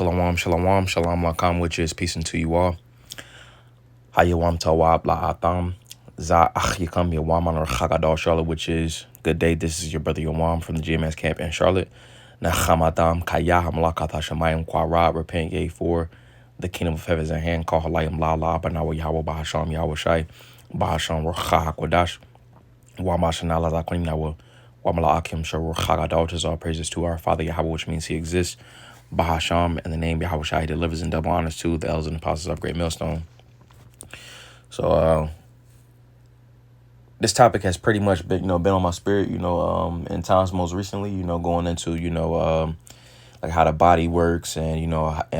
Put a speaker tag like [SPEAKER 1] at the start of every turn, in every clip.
[SPEAKER 1] Shalom, shalom, shalom lakam, which is peace unto you all. Hayawam tawab la'atam. Za achikam yawaman or chagadal Charlotte, which is good day. This is your brother Yawam from the GMS camp in Charlotte. Nachamadam kayaham lakata shamayim kwarab. Repent ye for the kingdom of heaven is at hand. Call halayim la la banawa Yahweh bahasham Yahweh shai. Bahasham rucha hakwadash. Wamashanala zakonim nawa. Wamala akim shar chagadal. All praises to our Father Yahweh, which means he exists. Bahasham, and the name Yahweh Shai delivers in double honors to the elders and apostles of Great Millstone. So this topic has pretty much been, been on my spirit, in times most recently, going into, like how the body works and,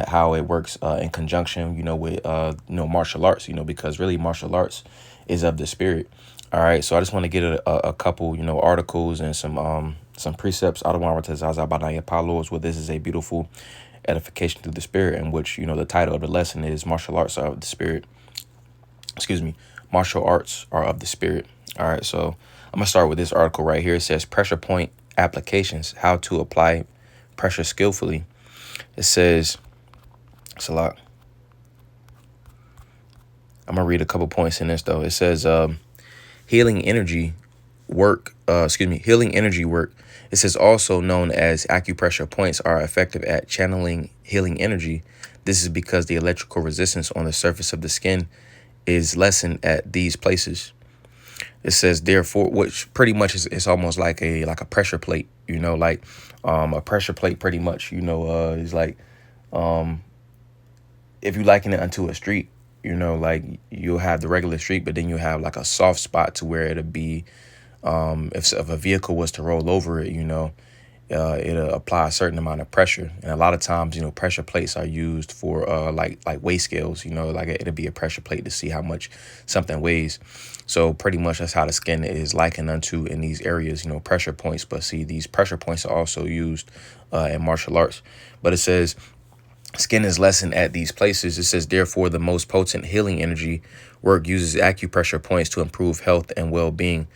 [SPEAKER 1] how it works in conjunction, with, martial arts, because really martial arts is of the spirit. All right. So I just want to get a couple, articles and some precepts out of one Paulos, where this is a beautiful edification through the spirit, in which, the title of the lesson is martial arts are of the spirit. Martial arts are of the spirit. All right. So I'm going to start with this article right here. It says pressure point applications, how to apply pressure skillfully. It says, it's a lot. I'm going to read a couple points in this though. It says, healing energy work. It says also known as acupressure points are effective at channeling healing energy. This is because the electrical resistance on the surface of the skin is lessened at these places. It says therefore, which pretty much is almost like a pressure plate, a pressure plate pretty much, is like if you liken it unto a street, like you'll have the regular street, but then you have like a soft spot to where it'll be if a vehicle was to roll over it, it'll apply a certain amount of pressure. And a lot of times, pressure plates are used for like weight scales, like it'll be a pressure plate to see how much something weighs. So pretty much that's how the skin is likened unto in these areas, pressure points. But see, these pressure points are also used in martial arts. But it says skin is lessened at these places. It says, therefore, the most potent healing energy work uses acupressure points to improve health and well-being.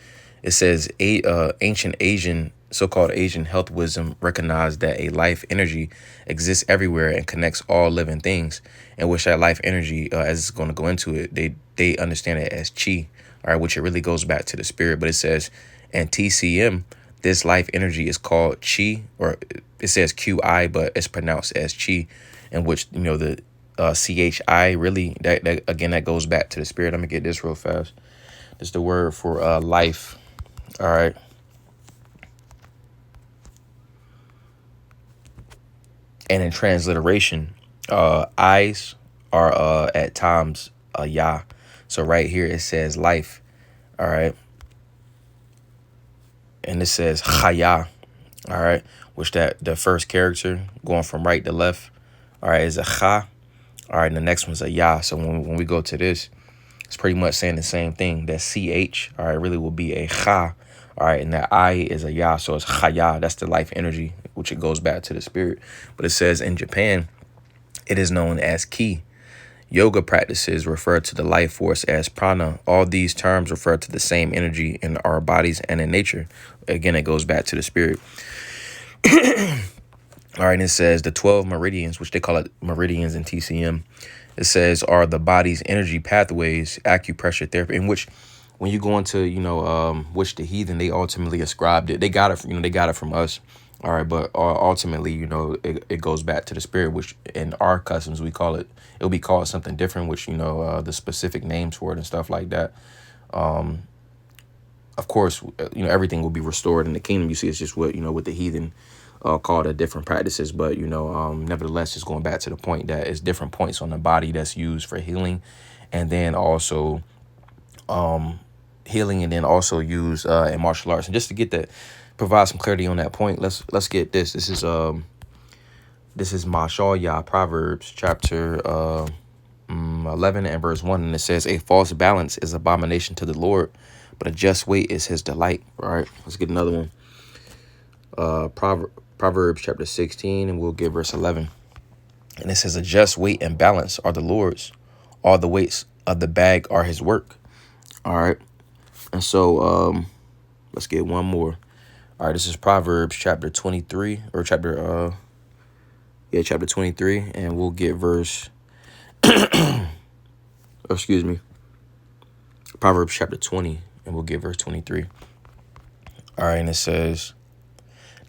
[SPEAKER 1] It says ancient Asian, so-called Asian health wisdom recognized that a life energy exists everywhere and connects all living things, and which that life energy, as it's going to go into it, they understand it as chi, all right, which it really goes back to the spirit. But it says, and TCM, this life energy is called chi, or it says QI, but it's pronounced as chi, in which, the CHI really, that again, that goes back to the spirit. Let me get this real fast. It's the word for life. All right. And in transliteration, eyes are at times yah. So right here it says life. All right. And it says chaya. All right. Which that the first character going from right to left, all right, is a cha. All right. And the next one's a yah. So when we go to this, it's pretty much saying the same thing. That ch, all right, really will be a cha. All right, and that I is a ya, so it's chaya. That's the life energy, which it goes back to the spirit. But it says in Japan, it is known as ki. Yoga practices refer to the life force as prana. All these terms refer to the same energy in our bodies and in nature. Again, it goes back to the spirit. All right, and it says the 12 meridians, which they call it meridians in TCM. It says are the body's energy pathways, acupressure therapy, in which when you go into, which the heathen, they ultimately ascribed it. They got it, they got it from us. All right. But ultimately, it goes back to the spirit, which in our customs, it'll be called something different, which, the specific names for it and stuff like that. Of course, everything will be restored in the kingdom. You see, it's just what the heathen called it different practices. But, nevertheless, just going back to the point that it's different points on the body that's used for healing. And then also healing, and then also used in martial arts. And just to provide some clarity on that point, let's get this. This is Mashal Proverbs chapter 11 and verse 1, and it says, a false balance is abomination to the Lord, but a just weight is his delight. All right, let's get another one. Proverbs chapter 16, and we'll get verse 11. And it says, a just weight and balance are the Lord's. All the weights of the bag are his work. All right. And so let's get one more. All right, this is Proverbs chapter 23, or Yeah, chapter 23, and we'll get verse, or excuse me, Proverbs chapter 20, and we'll get verse 23. All right, and it says,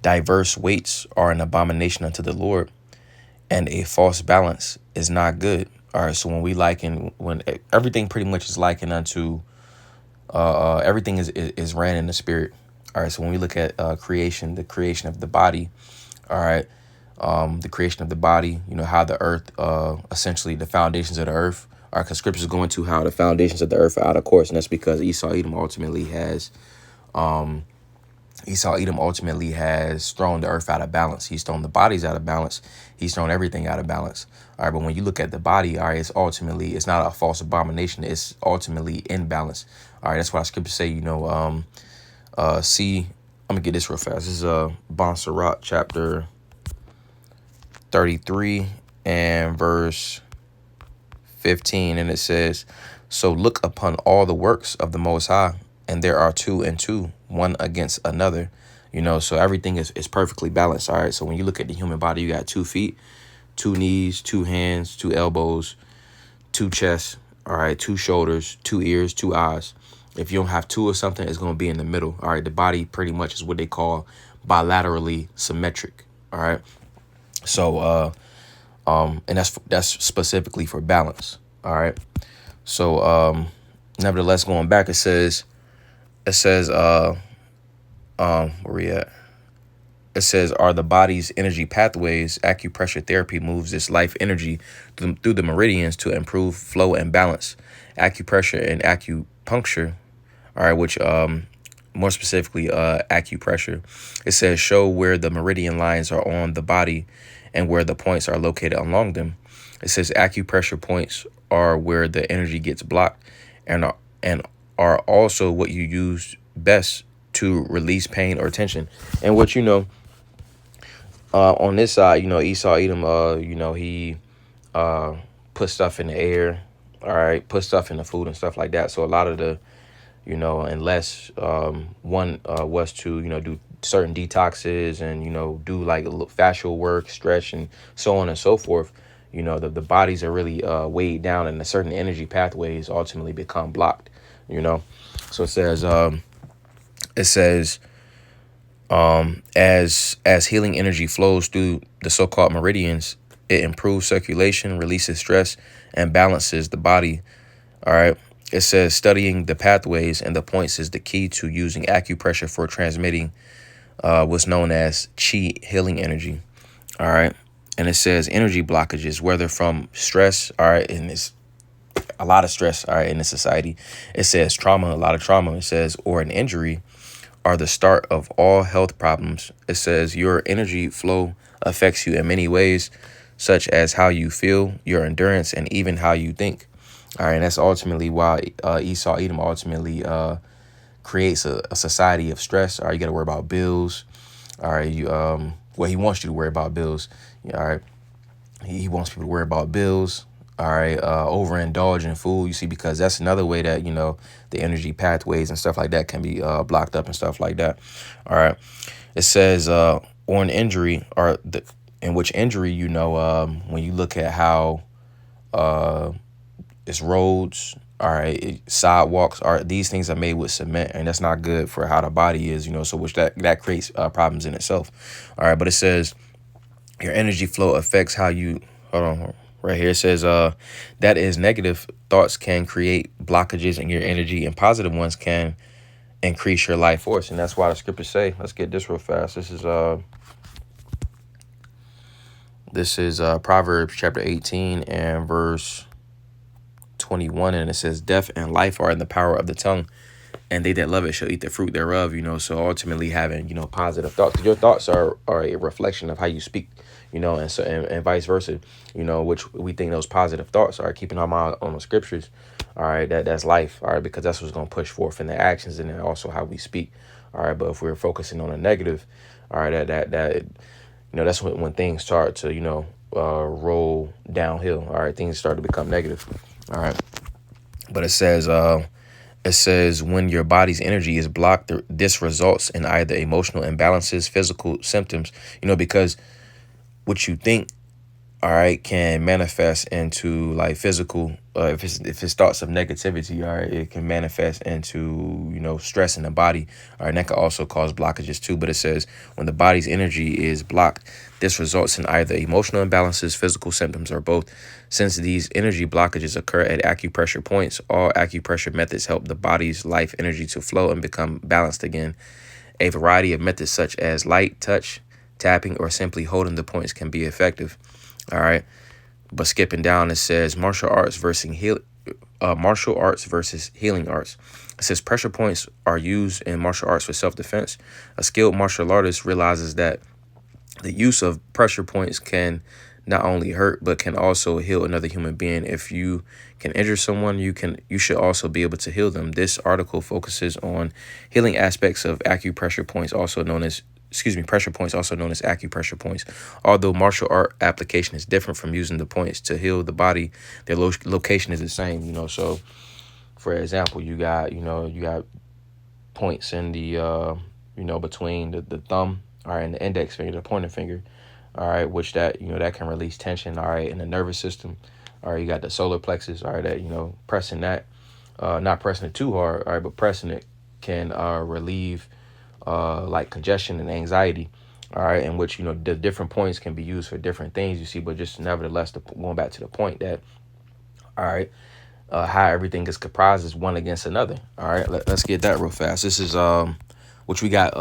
[SPEAKER 1] diverse weights are an abomination unto the Lord, and a false balance is not good. All right, so when everything pretty much is likened unto, everything is ran in the spirit. All right, so when we look at creation, the creation of the body, all right, the creation of the body, how the earth, essentially the foundations of the earth, all right, because scriptures go into how the foundations of the earth are out of course, and that's because Edom ultimately has thrown the earth out of balance. He's thrown the bodies out of balance. He's thrown everything out of balance. All right, but when you look at the body, all right, it's not a false abomination. It's ultimately in balance. All right, that's why scriptures say, see, I'm gonna get this real fast. This is Bon Sirach chapter 33 and verse 15, and it says, so look upon all the works of the Most High, and there are two and two, one against another. So everything is perfectly balanced. All right, so when you look at the human body, you got 2 feet, 2 knees, 2 hands, 2 elbows, 2 chests, all right, 2 shoulders, 2 ears, 2 eyes. If you don't have 2 or something, it's going to be in the middle. All right, the body pretty much is what they call bilaterally symmetric. All right, so and that's specifically for balance. All right, so nevertheless, going back, it says where we at? It says, are the body's energy pathways. Acupressure therapy moves this life energy through the meridians to improve flow and balance. Acupressure and acupuncture, all right, which more specifically acupressure, it says show where the meridian lines are on the body and where the points are located along them. It says acupressure points are where the energy gets blocked and are also what you use best to release pain or tension. And what on this side, Esau Edom, he put stuff in the air, all right, put stuff in the food and stuff like that. So a lot of the, unless one was to, do certain detoxes and, do like a little fascial work, stretch, and so on and so forth, the bodies are really weighed down, and the certain energy pathways ultimately become blocked, So it says, as healing energy flows through the so-called meridians, it improves circulation, releases stress, and balances the body. All right. It says studying the pathways and the points is the key to using acupressure for transmitting what's known as chi healing energy. All right. And it says energy blockages, whether from stress, all right, and it's a lot of stress, all right, in the society. It says trauma, a lot of trauma. It says, or an injury, are the start of all health problems. It says your energy flow affects you in many ways, such as how you feel, your endurance, and even how you think. All right, and that's ultimately why Esau Edom ultimately creates a society of stress. All right, you got to worry about bills. All right, he wants you to worry about bills. All right, he wants people to worry about bills. All right, overindulge in food, you see, because that's another way that, the energy pathways and stuff like that can be blocked up and stuff like that. All right, it says, or an injury, in which injury, when you look at how it's roads, all right, sidewalks, these things are made with cement, and that's not good for how the body is, so which that creates problems in itself. All right, but it says your energy flow affects how you, hold on. Right here it says that is negative thoughts can create blockages in your energy, and positive ones can increase your life force. And that's why the scriptures say, let's get this real fast. This is Proverbs chapter 18 and verse 21. And it says death and life are in the power of the tongue, and they that love it shall eat the fruit thereof. So ultimately having, positive thoughts. Your thoughts are a reflection of how you speak, and vice versa, which we think those positive thoughts are keeping our mind on the scriptures. All right, that's life. All right, because that's what's going to push forth in the actions, and then also how we speak. All right, but if we're focusing on the negative, all right, that's when things start to, roll downhill. All right, things start to become negative. All right, but it says when your body's energy is blocked, this results in either emotional imbalances, physical symptoms, because what you think all right, can manifest into like physical. If it's thoughts of negativity, all right, it can manifest into stress in the body. All right, and that could also cause blockages too. But it says when the body's energy is blocked, this results in either emotional imbalances, physical symptoms, or both. Since these energy blockages occur at acupressure points, all acupressure methods help the body's life energy to flow and become balanced again. A variety of methods such as light touch, tapping, or simply holding the points can be effective. All right. But skipping down, it says martial arts versus healing arts. It says pressure points are used in martial arts for self-defense. A skilled martial artist realizes that the use of pressure points can not only hurt but can also heal another human being. If you can injure someone, you should also be able to heal them. This article focuses on healing aspects of acupressure points, pressure points, also known as acupressure points. Although martial art application is different from using the points to heal the body, their location is the same. So for example, you got points in the between the thumb, all right, and the index finger, the pointer finger, all right, which that can release tension, all right, in the nervous system. All right, you got the solar plexus, all right, that pressing that, not pressing it too hard, all right, but pressing it can relieve like congestion and anxiety, all right, in which the different points can be used for different things, you see. But just nevertheless, going back to the point that, all right, how everything is comprised is one against another. All right, let's get that real fast. This is which we got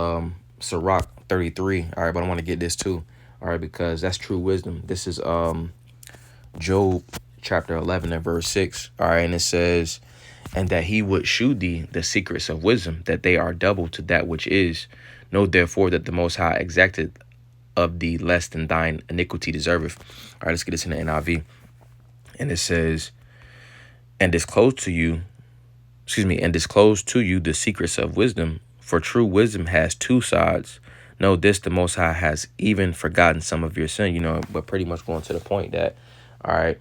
[SPEAKER 1] Sirach 33. All right, but I want to get this too. All right, because that's true wisdom. This is Job chapter 11 and verse 6. All right, and it says, and that he would shew thee the secrets of wisdom, that they are double to that which is. Know therefore that the Most High exacted of thee less than thine iniquity deserveth. All right, let's get this in the NIV. And it says, and disclose to you the secrets of wisdom, for true wisdom has two sides. Know this, the Most High has even forgotten some of your sin. But pretty much going to the point that, all right,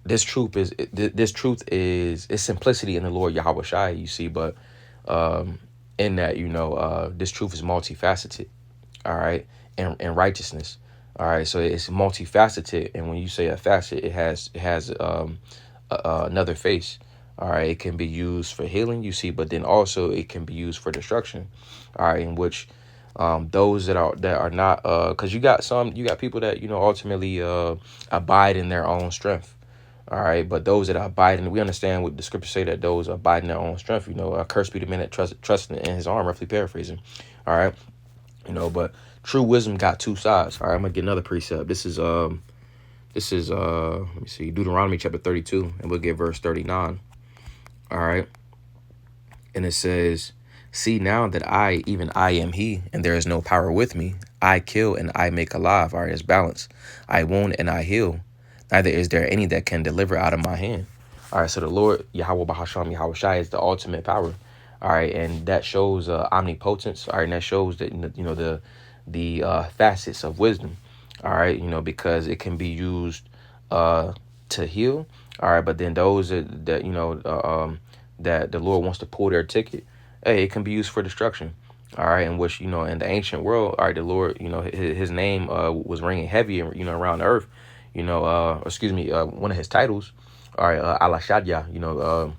[SPEAKER 1] this truth is it's simplicity in the Lord Yahweh Shai, you see. But in that, this truth is multifaceted, all right, and righteousness, all right. So it's multifaceted, and when you say a facet, it has another face, all right. It can be used for healing, you see, but then also it can be used for destruction, all right. In which those that are not, because you got people that ultimately abide in their own strength. All right, but those that are abiding, we understand what the scriptures say, that those abide in their own strength. Cursed be the man that trust in his arm, roughly paraphrasing. All right, but true wisdom got two sides. All right, I'm gonna get another precept. This is let me see, Deuteronomy chapter 32, and we'll get verse 39. All right, and it says, see now that even I am he, and there is no power with me. I kill and I make alive. All right, it's balance. I wound and I heal. Neither is there any that can deliver out of my hand. All right, so the Lord, Yahweh Bahasham, Yahweh Shai, is the ultimate power. All right, and that shows omnipotence. All right, and that shows that, the facets of wisdom. All right, because it can be used to heal. All right, but then those that that the Lord wants to pull their ticket, hey, it can be used for destruction. All right, in which, in the ancient world, all right, the Lord, his name was ringing heavy, around the earth. One of his titles, all right, Ala Shadya,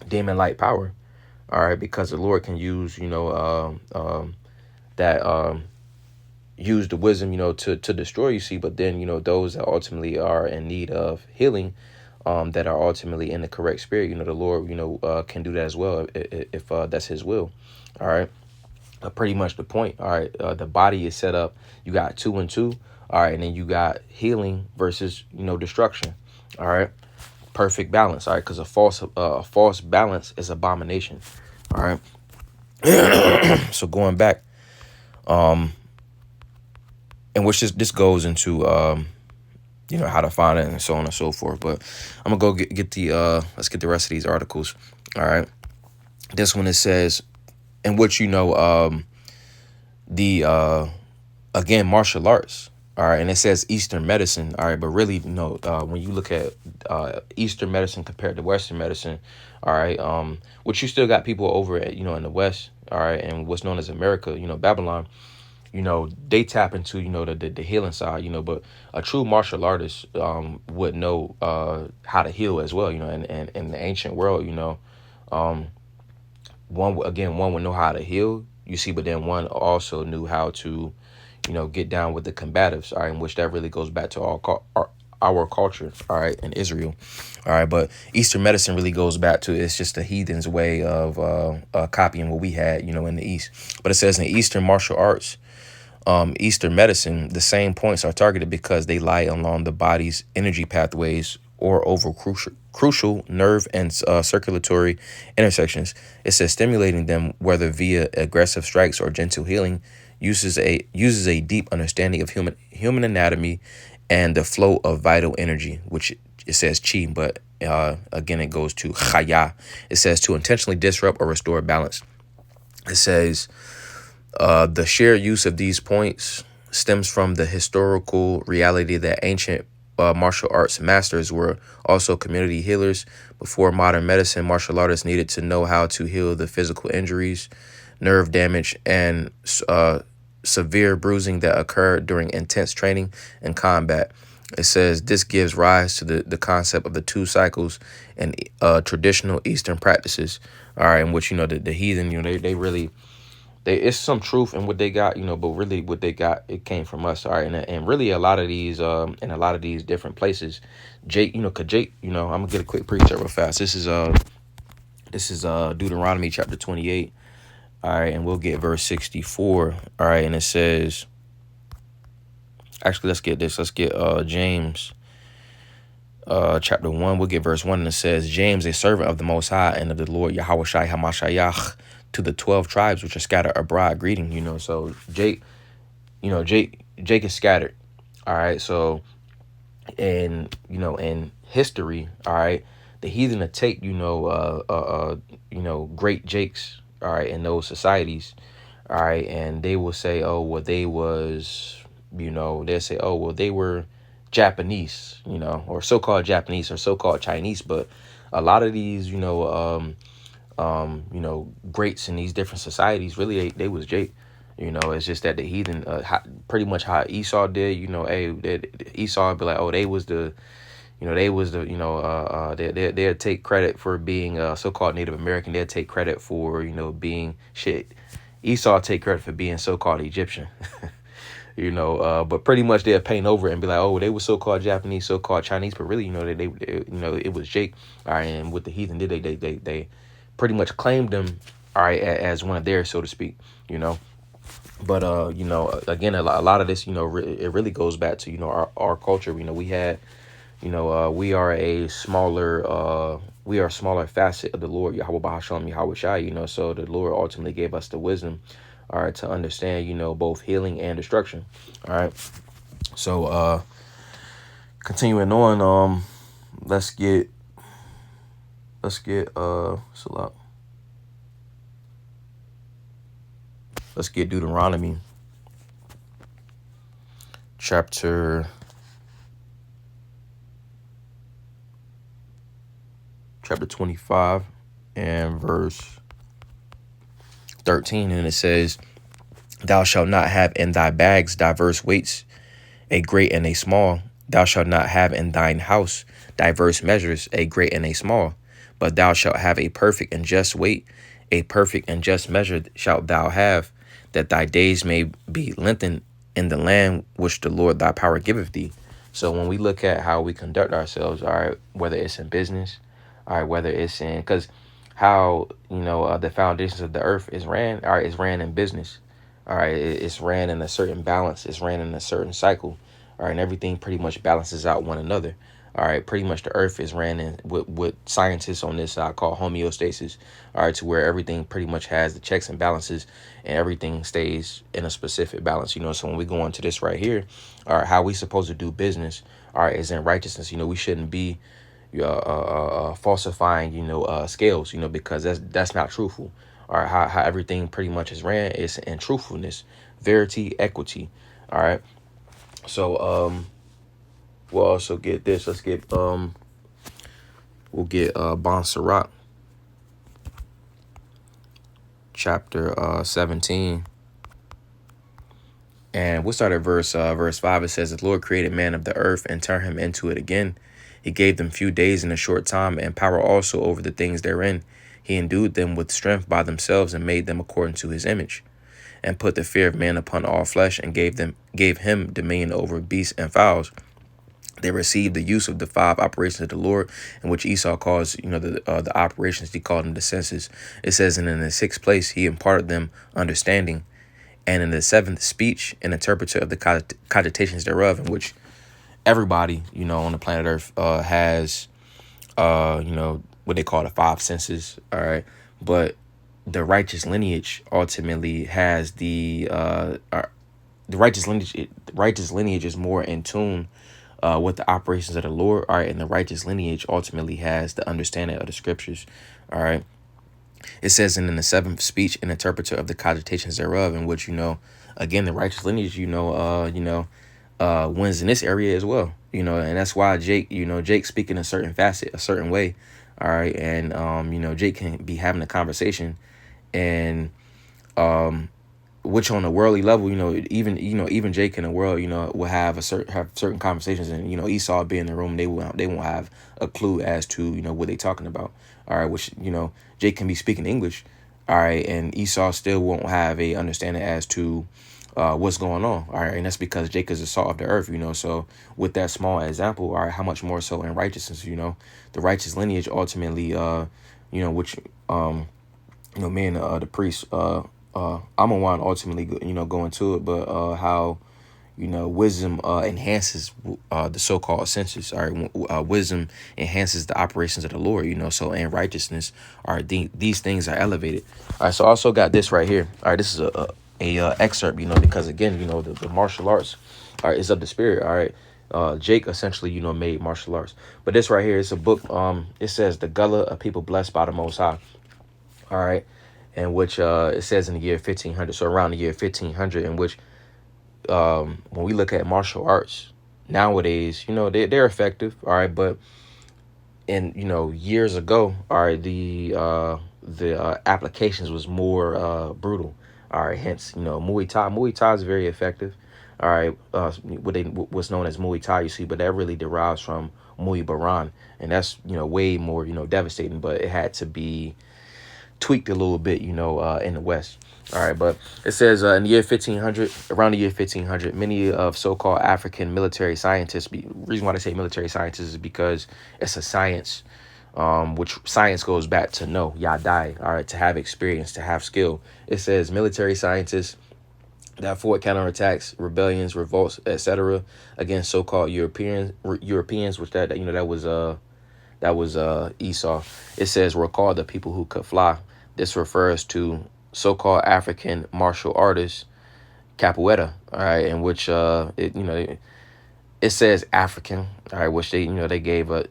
[SPEAKER 1] demon light power, all right, because the Lord can use, use the wisdom, to destroy, you see. But then, those that ultimately are in need of healing, that are ultimately in the correct spirit, the Lord, can do that as well if that's his will. All right, pretty much the point. All right, the body is set up. You got 2 and 2. All right, and then you got healing versus, destruction. All right, perfect balance. All right, because a false balance is abomination. All right, so going back, and which this goes into, how to find it and so on and so forth. But I'm gonna go get the let's get the rest of these articles. All right, this one, it says, in which the again, martial arts. All right, and it says Eastern medicine. All right, but really, when you look at Eastern medicine compared to Western medicine, all right, which you still got people over at, in the West, all right, and what's known as America, Babylon, they tap into, the healing side, but a true martial artist would know how to heal as well, and in the ancient world, one would know how to heal, you see, but then one also knew how to, get down with the combatives, all right, in which that really goes back to our culture, all right, in Israel, all right. But Eastern medicine really goes back to, it's just the heathens' way of copying what we had, in the East. But it says in Eastern martial arts, Eastern medicine, the same points are targeted because they lie along the body's energy pathways or over crucial nerve and circulatory intersections. It says stimulating them, whether via aggressive strikes or gentle healing, uses a deep understanding of human anatomy and the flow of vital energy, which it says chi, but again it goes to chaya. It says to intentionally disrupt or restore balance. It says the shared use of these points stems from the historical reality that ancient martial arts masters were also community healers. Before modern medicine, martial artists needed to know how to heal the physical injuries, nerve damage, and severe bruising that occurred during intense training and combat. It says this gives rise to the concept of the two cycles and traditional Eastern practices. All right, in which, the heathen, they really, it's some truth in what they got, but really what they got, it came from us, all right. And really a lot of these in a lot of these different places, Jake, cause Jake, I'm gonna get a quick precept real fast. This is Deuteronomy chapter 28, all right, and we'll get verse 64, all right, and it says, actually let's get James chapter 1, we'll get verse 1, and it says, James, a servant of the Most High and of the Lord Yahweh Shai Hamashiach, to the 12 tribes which are scattered abroad, greeting. So Jake is scattered, all right. So in history, all right, the heathen to take great Jakes, all right, in those societies, all right, and they will say, oh well, they was, they'll say, oh well, they were Japanese, or so-called Japanese or so-called Chinese. But a lot of these greats in these different societies, really they was Jake. It's just that the heathen, pretty much how Esau did, Esau would be like, oh, they was the, they'd take credit for being so-called Native American. They'd take credit for, being shit. Esau take credit for being so-called Egyptian. But pretty much they'll paint over it and be like, oh, they were so-called Japanese, so-called Chinese, but really, they it was Jake. All right, and what the heathen did, they pretty much claimed them, all right, as one of theirs, so to speak. But again, a lot of this, it really goes back to, our culture. We had, we are a smaller facet of the Lord Yahweh Bahasham Yahweh Shai. So the Lord ultimately gave us the wisdom, all right, to understand, both healing and destruction. All right. So continuing on, let's get Salah. Let's get Deuteronomy chapter 25 and verse 13, and it says, thou shalt not have in thy bags diverse weights, a great and a small. Thou shalt not have in thine house diverse measures, a great and a small. But thou shalt have a perfect and just weight, a perfect and just measure shalt thou have, that thy days may be lengthened in the land which the Lord thy power giveth thee. So when we look at how we conduct ourselves, all right, whether it's in business, all right, whether it's in, because how, the foundations of the earth is ran, all right, is ran in business. All right, it's ran in a certain balance. It's ran in a certain cycle. All right, and everything pretty much balances out one another. All right, pretty much the earth is ran in what scientists on this side call homeostasis. All right, to where everything pretty much has the checks and balances and everything stays in a specific balance. So when we go into this right here, all right, how we supposed to do business, all right, is in righteousness. We shouldn't be falsifying, scales, because that's not truthful. All right, how everything pretty much is ran is in truthfulness, verity, equity. All right. So we'll also get this. Let's get we'll get Bon Sirach chapter 17 And we'll start at verse 5. It says, the Lord created man of the earth and turned him into it again. He gave them few days in a short time, and power also over the things therein. He endued them with strength by themselves, and made them according to his image, and put the fear of man upon all flesh, and gave him dominion over beasts and fowls. They received the use of the five operations of the Lord, in which Esau calls, the operations, he called them the senses. It says, and in the sixth place, he imparted them understanding, and in the seventh, speech, an interpreter of the cogitations thereof, in which everybody, on the planet Earth has, what they call the five senses. All right. But the righteous lineage ultimately has the righteous lineage is more in tune with the operations of the Lord. All right. And the righteous lineage ultimately has the understanding of the scriptures. All right. It says, and in the seventh, speech, an interpreter of the cogitations thereof, in which, again, the righteous lineage, wins in this area as well, and that's why Jake speaking a certain facet, a certain way. All right. And, Jake can be having a conversation, and, which on a worldly level, even Jake in the world, will have certain conversations, and, Esau be in the room, they won't have a clue as to, what they talking about. All right. Which, Jake can be speaking English. All right. And Esau still won't have a understanding as to what's going on. All right. And that's because Jake is the salt of the earth, so with that small example, all right, how much more so in righteousness, the righteous lineage ultimately, which, me and the priest, I'm gonna want to ultimately, go into it, but how, wisdom enhances the so-called senses. All right, wisdom enhances the operations of the Lord. So in righteousness, all right, these things are elevated. All right, so I also got this right here. All right, this is a excerpt, because again, the martial arts, all right, is of the spirit. All right, Jake essentially, made martial arts, but this right here is a book. It says the Gullah, a people blessed by the Most High. All right, in which it says in the year 1500, so around the year 1500, in which when we look at martial arts nowadays, they're effective. All right. But in, years ago, all right, the applications was more brutal. All right. Hence, Muay Thai is very effective. All right. What's known as Muay Thai, you see, but that really derives from Muay Baran. And that's, way more, devastating, but it had to be tweaked a little bit, in the West. All right, but it says in the year 1500, around the year 1500, many of so-called African military scientists, reason why they say military scientists is because it's a science, which science goes back to know, yadai, all right, to have experience, to have skill. It says military scientists that fought counterattacks, rebellions, revolts, etc., against so-called Europeans, which that was Esau. It says were called the people who could fly. This refers to so-called African martial artists, capoeira, all right, in which it says African, all right, which they gave us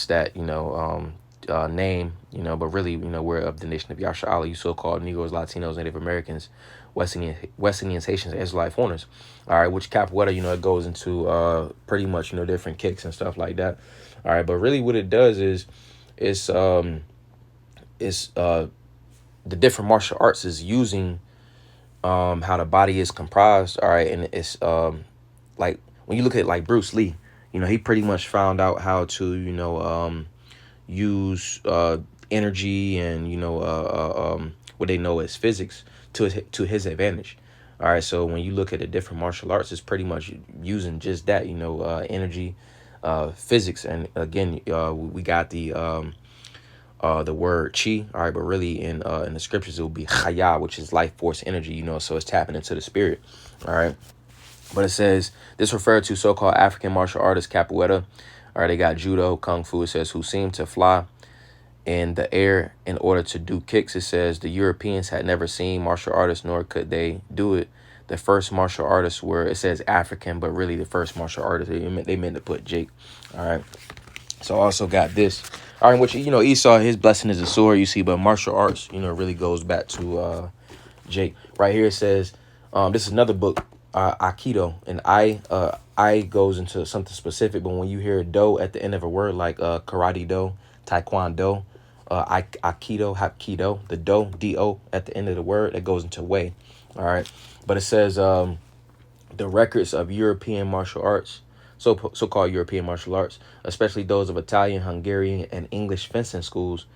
[SPEAKER 1] that name, but really, we're of the nation of Yasha Allah, you so-called Negroes, Latinos, Native Americans, West Indians, Haitians, Israelite foreigners, all right, which capoeira, it goes into pretty much, different kicks and stuff like that, all right, but really what it does is it's the different martial arts is using how the body is comprised, all right, and it's like when you look at like Bruce Lee, he pretty much found out how to use energy and what they know as physics to his advantage. All right, so when you look at the different martial arts, it's pretty much using just that, energy, physics, and again, we got the word chi, all right, but really in the scriptures it will be chaya, which is life force energy, so it's tapping into the spirit, all right. But it says this referred to so-called African martial artists, capoeira. All right, they got judo, kung fu. It says who seem to fly in the air in order to do kicks. It says the Europeans had never seen martial artists, nor could they do it. The first martial artists were, it says African, but really the first martial artists, they meant to put Jake. All right. So I also got this. All right, which, Esau, his blessing is a sword, you see, but martial arts, really goes back to Jake. Right here it says, this is another book, Aikido, and I goes into something specific, but when you hear do at the end of a word like karate do, taekwondo, Aikido, hapkido, the do, do at the end of the word, it goes into way. All right. But it says the records of European martial arts, so-called European martial arts, especially those of Italian, Hungarian, and English fencing schools,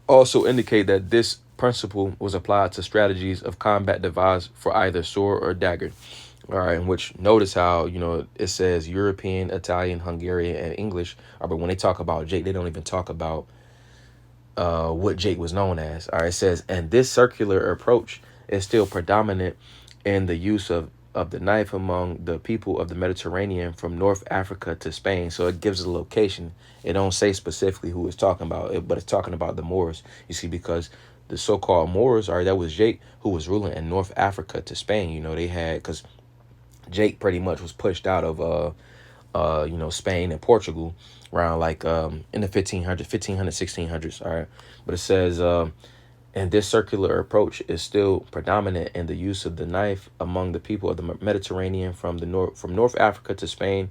[SPEAKER 1] also indicate that this principle was applied to strategies of combat devised for either sword or dagger. All right, in which notice how it says European, Italian, Hungarian, and English. But when they talk about Jake, they don't even talk about what Jake was known as. All right, it says, and this circular approach is still predominant in the use of the knife among the people of the Mediterranean from North Africa to Spain. So it gives a location. It don't say specifically who it's talking about, but it's talking about the Moors. You see, because the so-called Moors, all right, that was Jake who was ruling in North Africa to Spain. They had, because Jake pretty much was pushed out of Spain and Portugal around like in the 1600s, all right. But it says and this circular approach is still predominant in the use of the knife among the people of the Mediterranean from North Africa to Spain,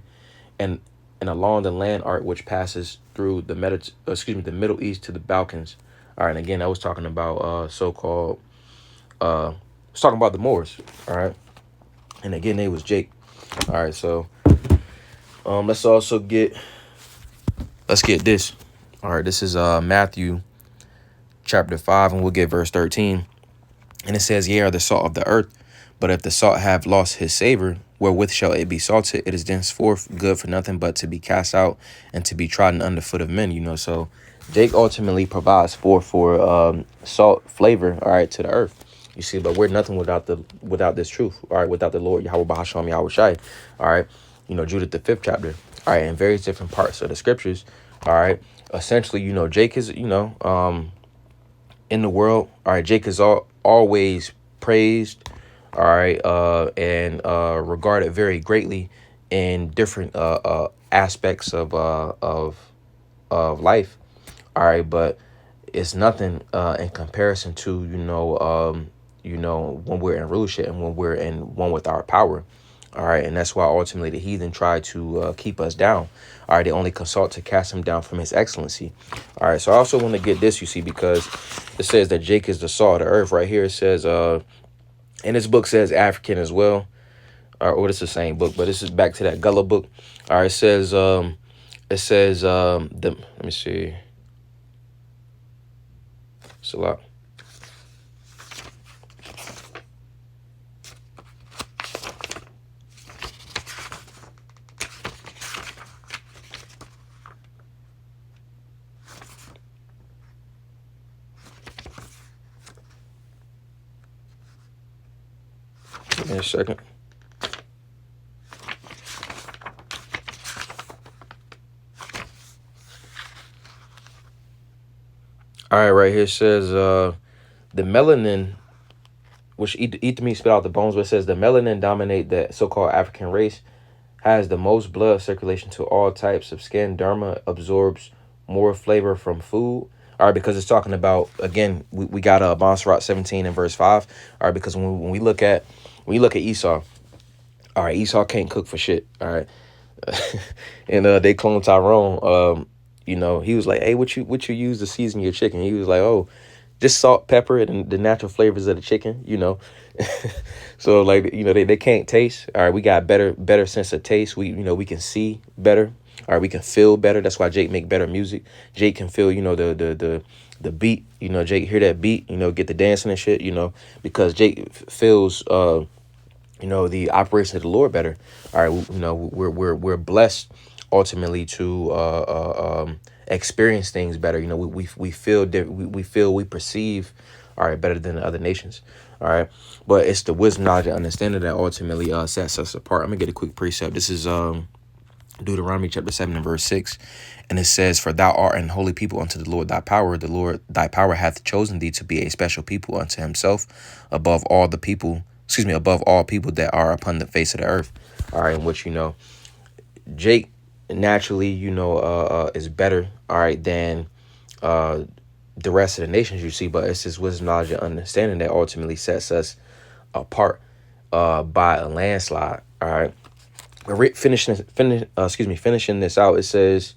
[SPEAKER 1] and along the land art which passes through the Middle East to the Balkans. All right, and again, I was talking about so-called was talking about the Moors, all right. And again, they was Jake. All right, so let's get this. All right, this is Matthew chapter 5, and we'll get verse 13. And it says, "Ye are the salt of the earth, but if the salt have lost his savor, wherewith shall it be salted? It is thenceforth good for nothing but to be cast out and to be trodden under foot of men." So Jake ultimately provides for salt flavor, all right, to the earth. You see, but we're nothing without this truth, all right, without the Lord Yahweh Bahasham Yahweh Shai, all right. Judith the 5th chapter, all right, in various different parts of the scriptures, all right. Essentially, Jake is, in the world, all right, Jake is always praised, all right, and regarded very greatly in different aspects of life, all right, but it's nothing in comparison to when we're in rulership and when we're in one with our power. All right, and that's why ultimately the heathen try to keep us down. All right, they only consult to cast him down from his excellency. All right, so I also want to get this, you see, because it says that Jake is the salt of the earth. Right here it says, and this book says African as well, or it's the same book, but this is back to that Gullah book. All right, let me see, it's a lot. Give me a second. All right, right here says the melanin, which eat the meat, spit out the bones, but it says the melanin dominate the so-called African race, has the most blood circulation to all types of skin. Derma absorbs more flavor from food. All right, because it's talking about, again, we got Montserrat 17 and verse 5. All right, because when we look at Esau, all right, Esau can't cook for shit. All right. And they cloned Tyrone. He was like, "Hey, what you use to season your chicken?" He was like, "Oh, just salt, pepper, and the natural flavors of the chicken." So like, they can't taste. All right, we got better sense of taste. We can see better. All right, we can feel better. That's why Jake make better music. Jake can feel, the beat. Jake hear that beat. Get the dancing and shit. Because Jake feels the operation of the Lord better. All right, we're blessed ultimately to experience things better. We feel we perceive, all right, better than the other nations. All right, but it's the wisdom, knowledge, and understanding that ultimately sets us apart. I'm gonna get a quick precept. This is Deuteronomy chapter 7 and verse 6, and it says, "For thou art an holy people unto the Lord thy power. The Lord thy power hath chosen thee to be a special people unto himself, above all people that are upon the face of the earth." All right, in which Jake naturally is better, all right, than the rest of the nations, you see, but it's this wisdom, knowledge, and understanding that ultimately sets us apart by a landslide. All right, we're finishing this out. It says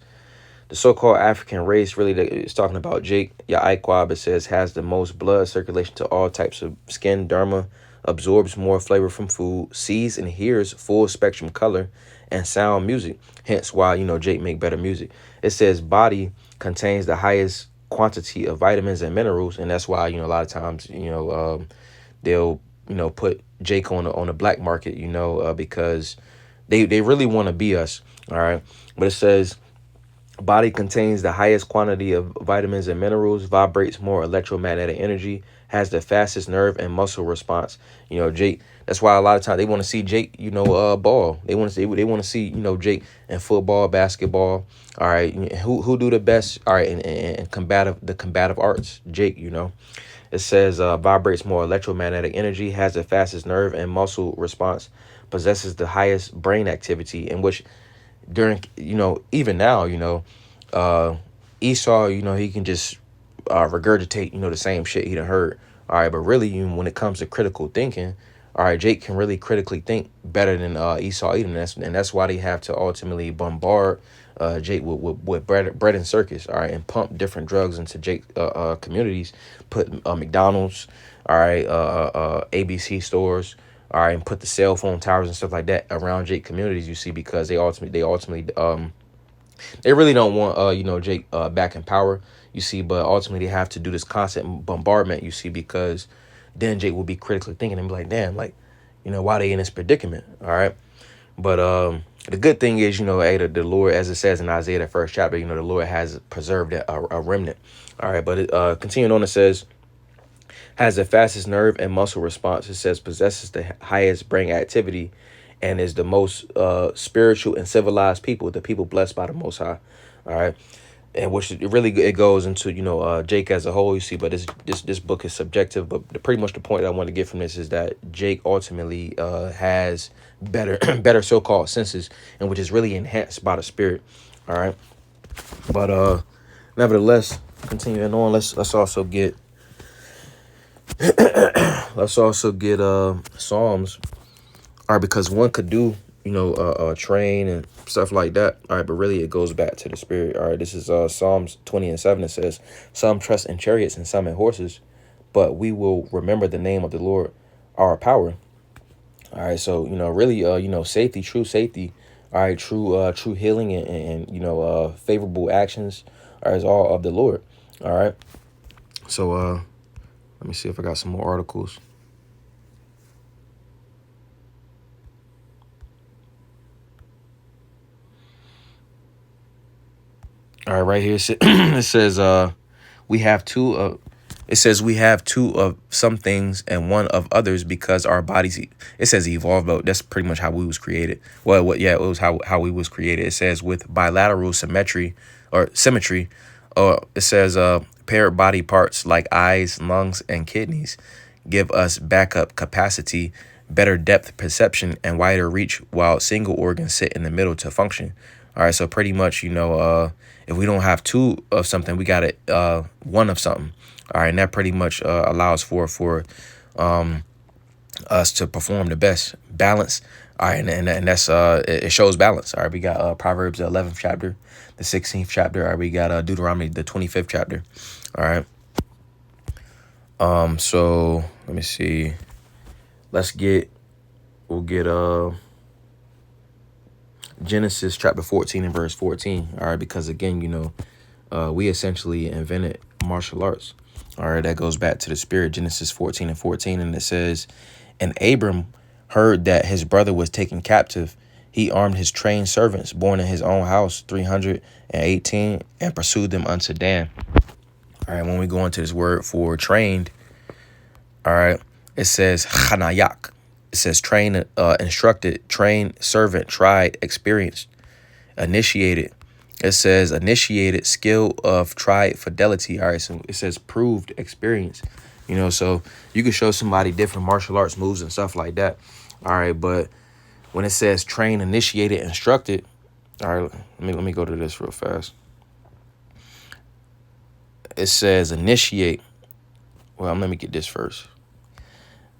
[SPEAKER 1] the so-called African race, really, it's talking about Jake Ya'iquab. It says has the most blood circulation to all types of skin. Derma absorbs more flavor from food, sees and hears full spectrum color and sound music. Hence why, Jake make better music. It says body contains the highest quantity of vitamins and minerals, and that's why, a lot of times, they'll, put Jake on the black market, because they really want to be us. All right. But it says body contains the highest quantity of vitamins and minerals, vibrates more electromagnetic energy, has the fastest nerve and muscle response. Jake. That's why a lot of times they want to see Jake, ball. They want to see, Jake in football, basketball. All right, who do the best? All right, and combative arts. Jake. It says vibrates more electromagnetic energy, has the fastest nerve and muscle response, possesses the highest brain activity, in which during even now Esau he can just regurgitate the same shit he done heard. All right, but really when it comes to critical thinking, all right, Jake can really critically think better than Esau Edom. And that's why they have to ultimately bombard Jake with bread and circus. All right, and pump different drugs into Jake communities, put McDonald's, all right, ABC stores, all right, and put the cell phone towers and stuff like that around Jake communities. You see, because they ultimately they really don't want Jake back in power. You see, but ultimately they have to do this constant bombardment. You see, because then Jake will be critically thinking and be like, damn, like, why they in this predicament? All right, but the good thing is, hey, the Lord, as it says in Isaiah, the first chapter, the Lord has preserved a remnant. All right, but continuing on, it says, has the fastest nerve and muscle response. It says possesses the highest brain activity and is the most spiritual and civilized people, the people blessed by the Most High. All right. And which it goes into, Jake as a whole, you see, but this book is subjective. But pretty much the point that I want to get from this is that Jake ultimately has better better so-called senses, and which is really enhanced by the spirit. All right. But nevertheless, continuing on, let's also get Psalms. All right, because one could do, train and stuff like that. All right, but really it goes back to the spirit. All right, this is Psalms 20:7. It says, some trust in chariots and some in horses, but we will remember the name of the Lord, our power. All right, so, really, safety, true safety. All right, true healing and favorable actions are is all of the Lord. All right, so let me see if I got some more articles. All right, right here it says we have two it says we have two of some things and one of others because our bodies, it says evolve, but that's pretty much how we was created. Well, it was how we was created. It says with bilateral symmetry, it says paired body parts like eyes, lungs, and kidneys give us backup capacity, better depth perception, and wider reach, while single organs sit in the middle to function. All right, so pretty much, if we don't have two of something, we got it one of something. All right, and that pretty much allows for us to perform the best balance. All right, and that's it shows balance. All right, we got Proverbs the 11th chapter, the 16th chapter. All right, we got Deuteronomy the 25th chapter. All right. So let me see. We'll get Genesis chapter 14 and verse 14. All right, because again, we essentially invented martial arts. All right, that goes back to the spirit, Genesis 14 and 14. And it says, and Abram heard that his brother was taken captive. He armed his trained servants born in his own house, 318, and pursued them unto Dan. All right, when we go into this word for trained, all right, it says chanayak. It says trained, instructed, trained, servant, tried, experienced, initiated. It says initiated, skill of tried fidelity. All right, so it says proved experience. So you can show somebody different martial arts moves and stuff like that. All right, but when it says trained, initiated, instructed, all right, let me go to this real fast. It says initiate. Well, let me get this first.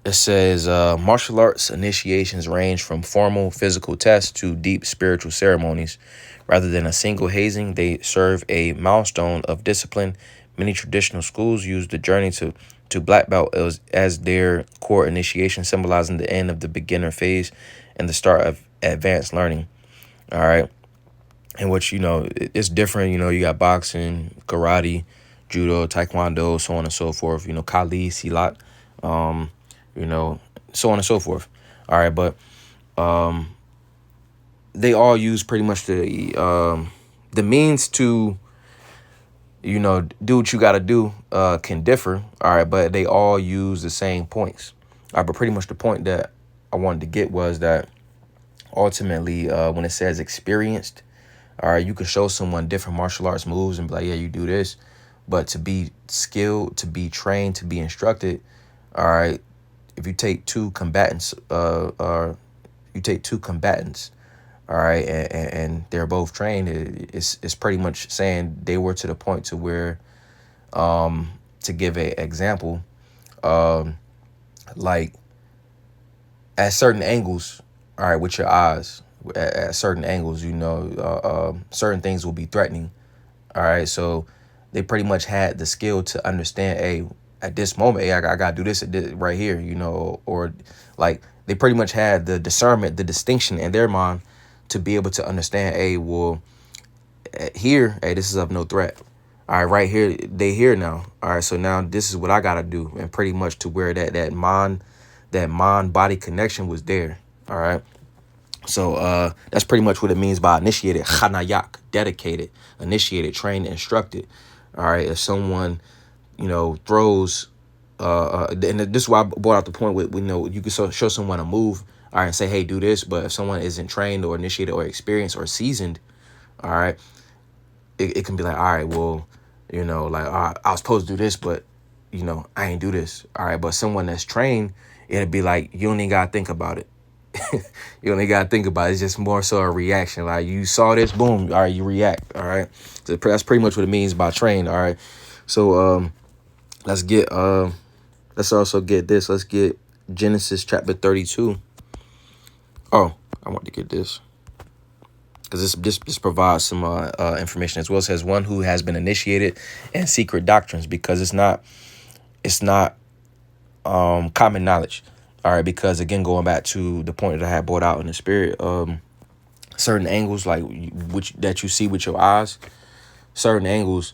[SPEAKER 1] It says martial arts initiations range from formal physical tests to deep spiritual ceremonies. Rather than a single hazing, they serve a milestone of discipline. Many traditional schools use the journey to to black belt as their core initiation, symbolizing the end of the beginner phase and the start of advanced learning. All right. And which, it's different. You got boxing, karate, judo, taekwondo, so on and so forth. Kali, silat, um, you know, so on and so forth. All right. But they all use pretty much the means to, do what you got to do can differ. All right. But they all use the same points. All right. But pretty much the point that I wanted to get was that ultimately, when it says experienced, all right, you could show someone different martial arts moves and be like, yeah, you do this. But to be skilled, to be trained, to be instructed, all right, if you take two combatants, all right, and they're both trained, it's pretty much saying they were to the point to where, to give an example, like at certain angles, all right, with your eyes, at certain angles, certain things will be threatening. All right. So they pretty much had the skill to understand, hey, at this moment, hey, I got to do this right here, or like they pretty much had the discernment, the distinction in their mind to be able to understand, hey, well, here, hey, this is of no threat. All right, right here, they here now. All right, so now this is what I got to do. And pretty much to where that mind body connection was there. All right. So that's pretty much what it means by initiated, chanayak, dedicated, initiated, trained, instructed. All right, if someone, throws, and this is why I brought out the point with, you can show someone a move, all right, and say, hey, do this. But if someone isn't trained or initiated or experienced or seasoned, all right, it can be like, all right, well, like, I was supposed to do this, but, I ain't do this. All right, but someone that's trained, it'd be like, you don't even got to think about it. You only got to think about it. It's just more so a reaction. Like you saw this, boom, all right, you react. All right. So that's pretty much what it means by train. All right. So let's also get this. Let's get Genesis chapter 32. Oh, I want to get this because this provides some information as well. It says one who has been initiated in secret doctrines, because it's not common knowledge. All right, because again, going back to the point that I had brought out in the spirit, certain angles like that you see with your eyes, certain angles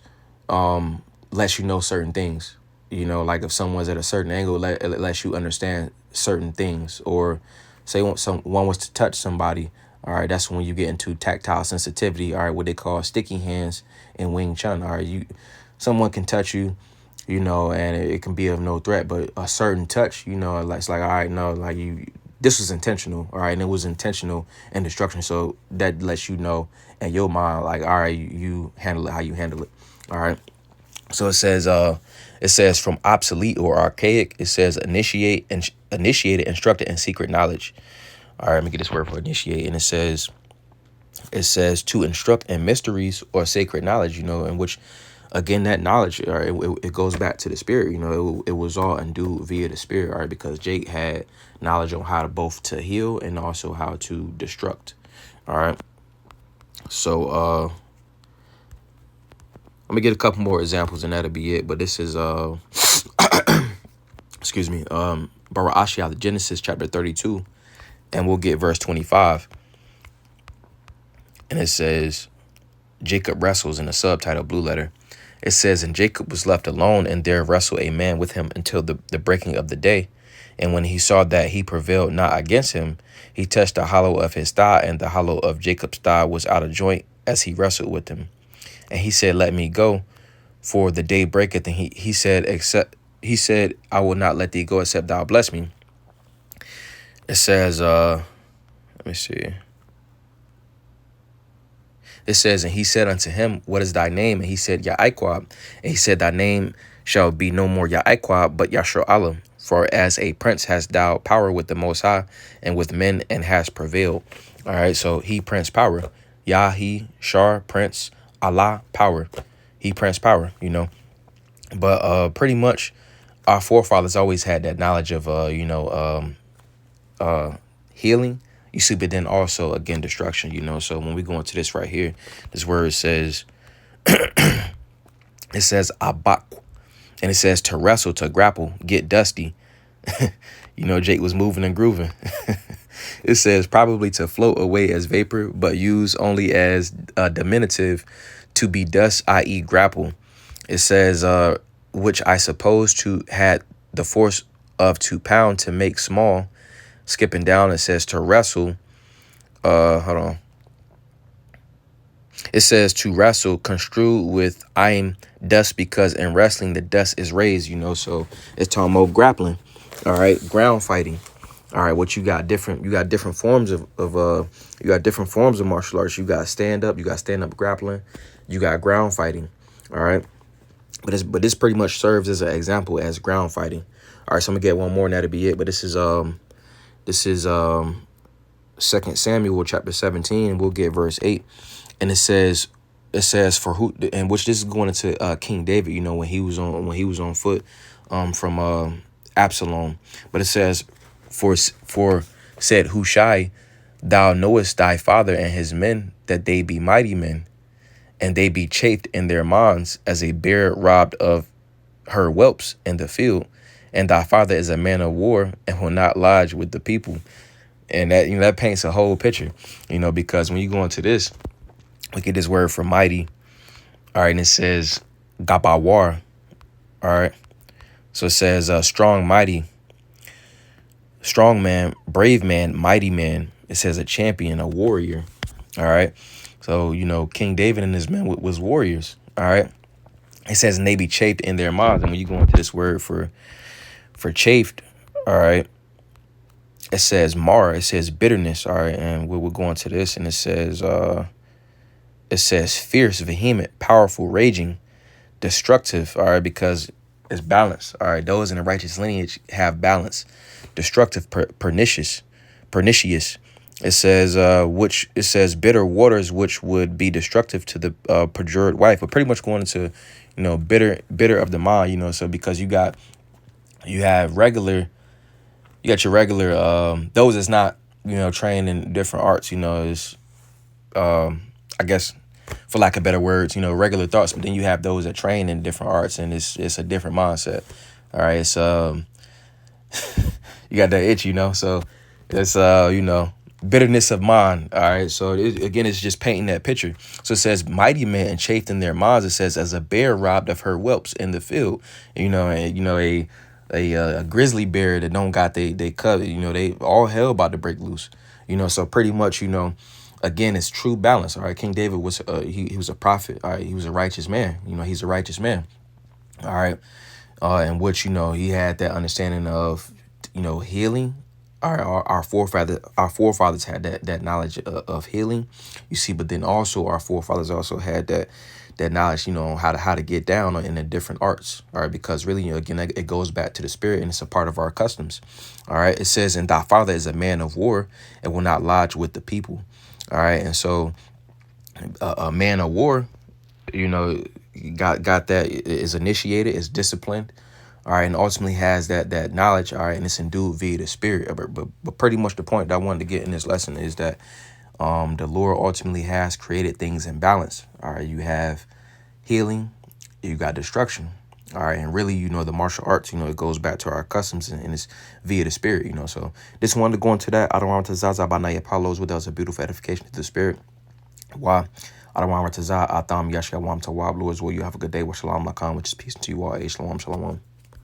[SPEAKER 1] lets you know certain things. Like if someone's at a certain angle, it lets you understand certain things. Or say one was to touch somebody, all right, that's when you get into tactile sensitivity. All right, what they call sticky hands in Wing Chun. All right, someone can touch you, and it can be of no threat, but a certain touch, it's like, all right, no, like this was intentional, all right, and it was intentional in destruction. So that lets you know in your mind, like, all right, you handle it how you handle it, all right. So it says from obsolete or archaic, it says initiated, instructed, and secret knowledge. All right, let me get this word for initiate, and it says to instruct in mysteries or sacred knowledge, in which, again, that knowledge, all right, it goes back to the spirit. It was all endued via the spirit, all right, because Jake had knowledge on how to both to heal and also how to destruct. All right. So let me get a couple more examples and that'll be it. But this is excuse me, Bara'ashi out of Genesis chapter 32, and we'll get verse 25. And it says, Jacob wrestles in the subtitle blue letter. It says, and Jacob was left alone, and there wrestled a man with him until the breaking of the day. And when he saw that he prevailed not against him, he touched the hollow of his thigh, and the hollow of Jacob's thigh was out of joint as he wrestled with him. And he said, let me go, for the day breaketh. And he said, I will not let thee go except thou bless me. It says, let me see. It says, and he said unto him, what is thy name? And he said, Ya'iqwab. And he said, thy name shall be no more Ya'iqwab, but Yashar. For as a prince hast thou power with the Most High and with men, and hast prevailed. All right, so he prince power. Yahi, Shar, prince, Allah, power. He prince power, But pretty much our forefathers always had that knowledge of, healing. You see, but then also, again, destruction, So when we go into this right here, this word says, it says abak. And it says to wrestle, to grapple, get dusty. You know, Jake was moving and grooving. It says probably to float away as vapor, but used only as a diminutive, to be dust, i.e. grapple. It says, which I suppose to had the force of to pound to make small. Skipping down, it says to wrestle. Hold on. It says to wrestle, construed with I'm dust, because in wrestling the dust is raised, you know. So it's talking about grappling. All right, ground fighting. All right, what you got different forms of you got different forms of martial arts. You got stand up grappling, you got ground fighting. All right. But this pretty much serves as an example as ground fighting. All right, so I'm gonna get one more and that'll be it. But this is 2 Samuel chapter 17, and we'll get verse 8. And it says for who, and which this is going into King David, you know, when he was on foot from Absalom. But it says for said Hushai, thou knowest thy father and his men, that they be mighty men, and they be chafed in their minds as a bear robbed of her whelps in the field. And thy father is a man of war and will not lodge with the people. And that, you know, that paints a whole picture, you know, because when you go into this, look at this word for mighty. All right. And it says gabawar. All right. So it says strong, mighty, strong man, brave man, mighty man. It says a champion, a warrior. All right. So, you know, King David and his men was warriors. All right. It says, and they be chafed in their minds. And when you go into this word for chafed, all right, it says mar, it says bitterness. All right. And we'll go into this, and it says fierce, vehement, powerful, raging, destructive. All right. Because it's balance. All right. Those in the righteous lineage have balance. Destructive, pernicious. It says bitter waters, which would be destructive to the perjured wife. But pretty much going into, you know, bitter of the mind, you know. So because you got your regular those that's not, you know, trained in different arts, you know, is I guess, for lack of better words, you know, regular thoughts. But then you have those that train in different arts, and it's a different mindset. All right, it's you got that itch, you know. So it's you know, bitterness of mind. All right. So again, it's just painting that picture. So it says mighty men and chafed in their minds. It says as a bear robbed of her whelps in the field, you know, and, you know, a grizzly bear that don't got they cub, you know, they all hell about to break loose, you know. So pretty much, you know, again, it's true balance. All right. King David was he was a prophet. All right. He was a righteous man. You know, he's a righteous man. All right. In which, you know, he had that understanding of, you know, healing. Our forefathers had that knowledge of healing, you see. But then also our forefathers also had that knowledge, you know, how to get down in the different arts. All right, because really, you know, again, it goes back to the spirit, and it's a part of our customs. All right, it says, and thy father is a man of war and will not lodge with the people. All right, and so a man of war, you know, got that, is initiated, is disciplined. All right, and ultimately has that knowledge. All right, and it's endued via the spirit. But pretty much the point that I wanted to get in this lesson is that the Lord ultimately has created things in balance. All right, you have healing, you got destruction. All right, and really, you know, the martial arts, you know, it goes back to our customs, and it's via the spirit, you know. So just wanted to go into that. Adonai Zaza Banaya Paulos, with us a beautiful edification to the spirit. Why? Adonai Taza Atham Yashawam Tawab, Lord, as well. You have a good day. Wa shalom lakam, which is peace to you all. Shalom, shalom.